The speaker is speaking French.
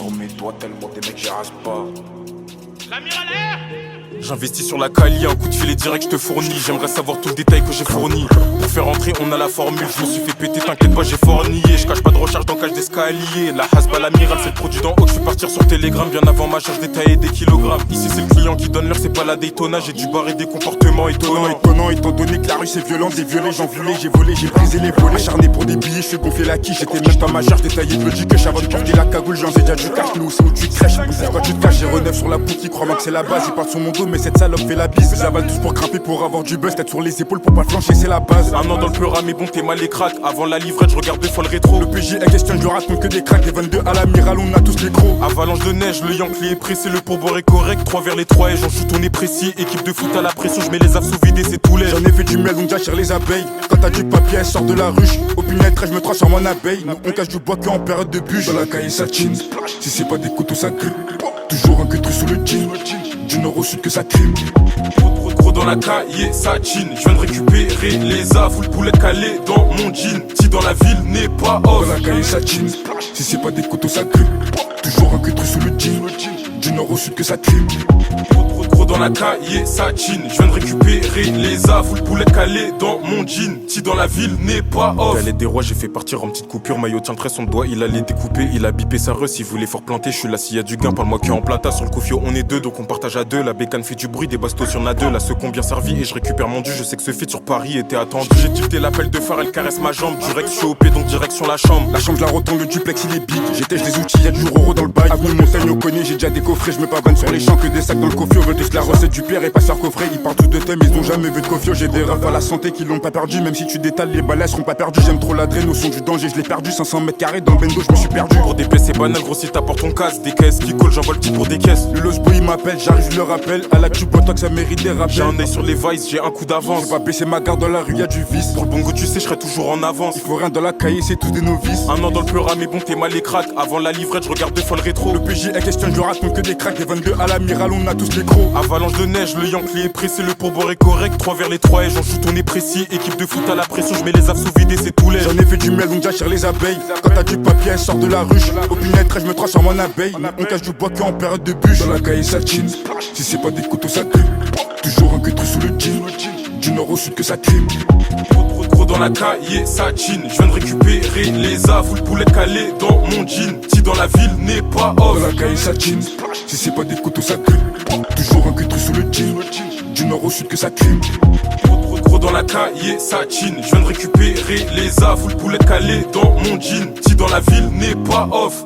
sur mes doigts tellement des mecs j'y rase pas. L'amiral air. J'investis sur la Cali, un coup de filet direct je te fournis. J'aimerais savoir tout le détail que j'ai fourni. Pour faire rentrer on a la formule, je me suis fait péter, t'inquiète pas j'ai fornié. Je cache pas de recharge dans cage d'escalier. La hasba l'amiral c'est le produit d'en haut que je fais partir sur Telegram. Bien avant ma charge détaillée des kilogrammes. Ici c'est le client qui donne l'heure, c'est pas la Daytona. J'ai dû barrer des comportements étonnants. Étonnant étant donné que la rue c'est violent. Des violets j'en violé, j'ai volé, j'ai brisé les volets. Acharné pour des billets, je fais gonfler la quiche. J'étais même pas ma charge détaillée de logique. Avant de porter la cagoule, j'en ai déjà du cash. Nous c'est où tu crèches, pourquoi tu te caches. J'ai renef sur la boucle qui croit que c'est la base. Il part sur mon dos mais cette salope fait la bise. J'avale tous pour grimper pour avoir du buzz. Tête sur les épaules pour pas flancher, c'est la base. Un an dans le pleura mais bon t'es mal les cracks. Avant la livrette je regarde deux fois le rétro. Le PJ est question, je raconte que des cracks. Des 22 à l'amiral, on a tous les crocs. Avalanche de neige, le Yankee est pressé. Le pourboire est correct, 3 vers les 3 et j'en shoot on est précis. Équipe de foot à la pression, je mets les affes sous vide et c'est tout l'air. J'en ai fait du miel donc j'attire les abeilles. Quand t'as du papier elle sort de la ruche. Au pinêtre je me transforme en abeille. Nous on cache du bois que en période de bûche. Dans la caille ça chine. Si c'est pas des couteaux ça grippe. Toujours un queutru sous le jean. Du nord au sud que ça crime. Gros dans la cahier, ça chine. Je viens de récupérer les A, full poulet calé dans mon jean. Si dans la ville n'est pas off. Dans la caille ça chine. Si c'est pas des couteaux ça grippe. Toujours un queutru sous le jean. Du nord au sud que ça crime. Gros dans la cahier, ça chine. Je viens de récupérer les A, full poulet calé dans mon jean. Si dans la ville n'est pas off. À l'aide des rois, j'ai fait partir en petite coupure. Maillot tient très son doigt, il allait découper. Il a bipé sa reuse, il voulait fort planter. Je suis là s'il y a du gain, parle-moi que en plata. Sur le cofio, on est deux, donc on partage à deux. La bécane fait du bruit, des bastos sur a deux. La seconde bien servi et je récupère mon dû. Je sais que ce feat sur Paris était attendu. J'ai tilté l'appel de phare, elle caresse ma jambe. Direct, je suis OP, donc direction la chambre. La chambre, je la retourne, le duplex, il est big. J'étèche des outils, y'a du euro dans le bail. Avenue Montagne, au connaît, j'ai déjà des coffrets. Je me pavane sur les champs que des sacs dans le cofio. Veulent tous la recette du père et pas faire coffret. Ils partent tous de thème, ils ont jamais vu de cofio. J'ai des refs à la santé qui l'ont pas perdu. Même si tu détales, les balais seront pas perdus. J'aime trop l'adrène au son du danger, je l'ai perdu. 500 mètres carrés dans le bendo, je me suis perdu. Pour des pièces, c'est banal, gros si t'apportes ton casse. Des caisses qui collent, j'envoie le type pour des caisses. Le Losbo il m'appelle, j'arrive, je le rappelle. À la tube, que ça mérite des rappels. J'ai un œil sur les vices, j'ai un coup d'avance. J'ai pas baissé ma garde dans la rue, y'a du vice. Pour le bongo, tu sais, je serai toujours en avance. Il faut rien dans la cahier, c'est tous des novices. Un an dans le pleura, mais bon, t'es mal les cracks. Avant la livrette, je regarde deux fois le rétro. Le PJ est question, je raconte que des cracks. Des 22 à l'amiral, on a tous les crocs. Avalanche de neige, le Yankee est pressé. Le pourboire est correct, 3 vers les 3 et j'en shoot on est précis. Équipe de foot à la pression, je mets les affes sous vide et c'est tout l'air. J'en ai fait du miel donc j'attire les abeilles. Quand t'as du papier elle sort de la ruche. Au pinêtre je me transforme en abeille. On cache du bois que en période de bûche. Dans la caille ça chine. Si c'est pas des couteaux ça grippe. Toujours un queutru sous le jean. Du nord au sud que ça crime. Gros dans la cahier, ça chine. Je viens de récupérer les A, full poulet calé dans mon jean. Si dans la ville n'est pas off. Dans la caille ça chine. Si c'est pas des couteaux ça grippe. Toujours un queutru sous le jean. Du nord au sud que ça crime. Gros dans la cahier, ça chine. Je viens de récupérer les A, full poulet calé dans mon jean. Si dans la ville n'est pas off.